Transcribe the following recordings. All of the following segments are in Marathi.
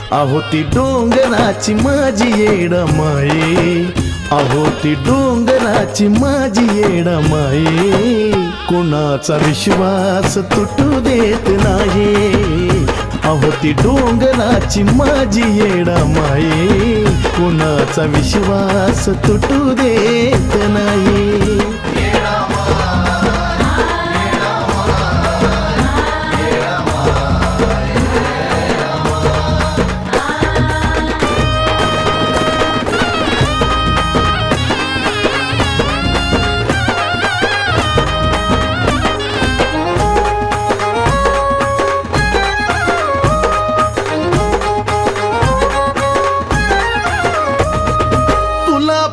अहो ती डोंगराची माझी येडमाये, अहो ती डोंगराची माझी येडमाये, कोणाचा विश्वास तुटू देत नाही। अहो ती डोंगराची माझी येडमाये, कोणाचा विश्वास तुटू देत नाही।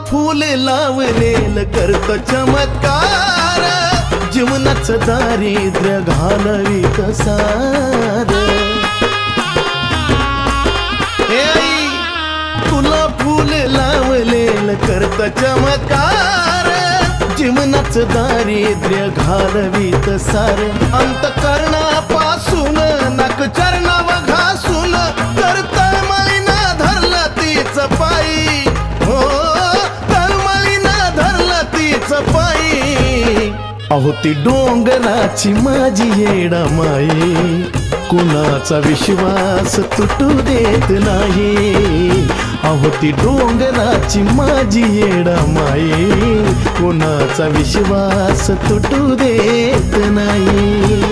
फूल लावलेल करत चमत्कार, जीवनाचं दारिद्र्य घालवीत सार। हे आई तुला फूल लावलेल करत चमत्कार, जीवनाचं दारिद्र्य घालवीत सार। अंतकरणापासून नाक चरणावर घासून करत मलिना धरला तीच पायी, हो पायी। अहो ती डोंगराची माझी येडमाये, कुणाचा विश्वास तुटू देत नाही। अहो ती डोंगराची माझी येडमाये, कुणाचा विश्वास तुटू देत नाही।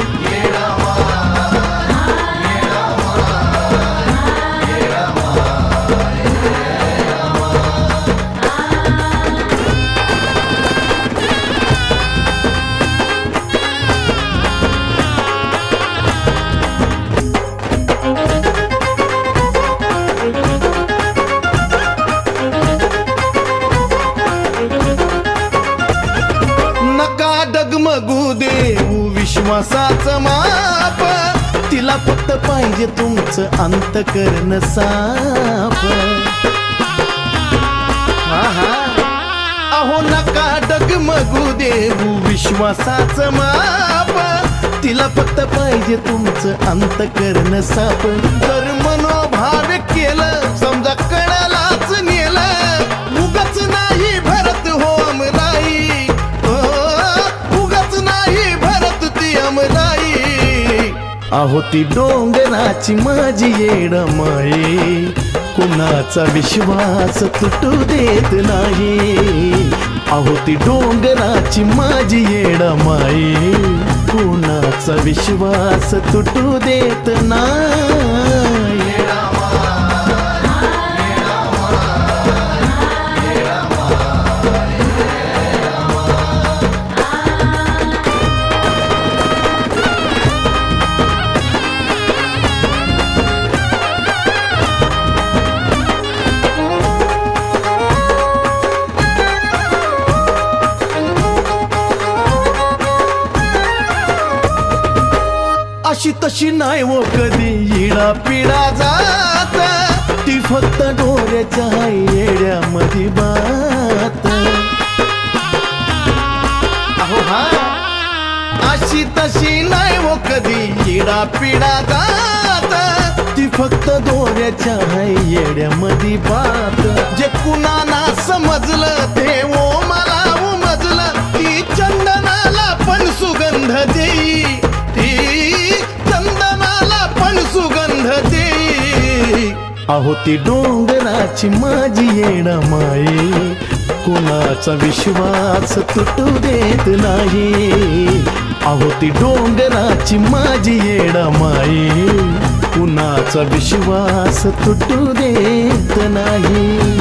डगमगू देऊ विश्वासाचं माप, तिला फक्त पाहिजे तुमचं अंतकरण साफ। अहो नका डगमगू देऊ विश्वासाचं माप, तिला फक्त पाहिजे तुमचं अंतकरण साफ। जर मनोभाव केलं समजा कळालाच नेलं, उगाच नाही भरत हो अमराई, अहो ती डोंगराची माझी येडमाये, कुणाचा विश्वास तुटू देत नाही। अहो ती डोंगराची माझी येडमाये, कुणाचा विश्वास तुटू देत नाही। अशी तशी नाही वो कधी येडा पिडा जात, ती फक्त डोऱ्याच्या येड्यामध्ये बात। अहो हा अशी तशी नाही वो कधी येडा पिडा जात, ती फक्त डोऱ्याच्या येड्यामध्ये बात। जे कुणाला समजलं ते ओ मला उमजलं, ती चंदनाला पण सुगंध देई, चंदनाला पण सुगंध देई। अहो ती डोंगराची माझी येडमाये, कुणाचा विश्वास तुटू देत नाही। अहो ती डोंगराची माझी येडमाये, कुणाचा विश्वास तुटू देत नाही।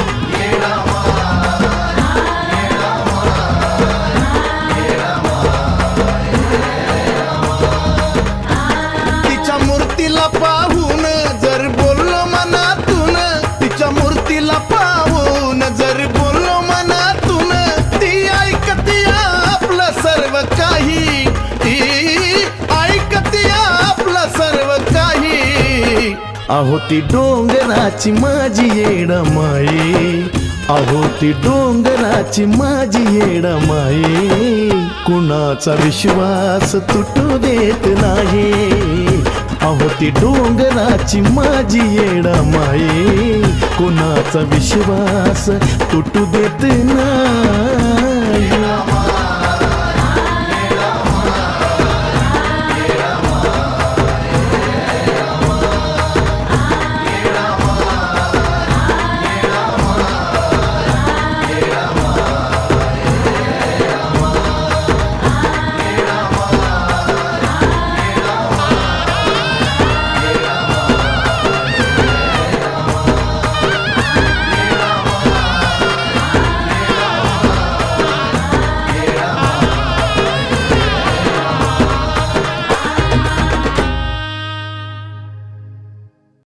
पाहून जर बोललो मनातून, तिच्या मूर्तीला पाहून जर बोललो मनातून, ती ऐकती आपलं सर्व काही, ती ऐकती आपलं सर्व काही। अहो ती डोंगराची माझी येडमाये, अहो ती डोंगराची माझी येडमाये, कुणाचा विश्वास तुटू देत नाही। अहो ती डोंगराची माझी येडा माई, कोणाचा विश्वास तुटू देत नाही.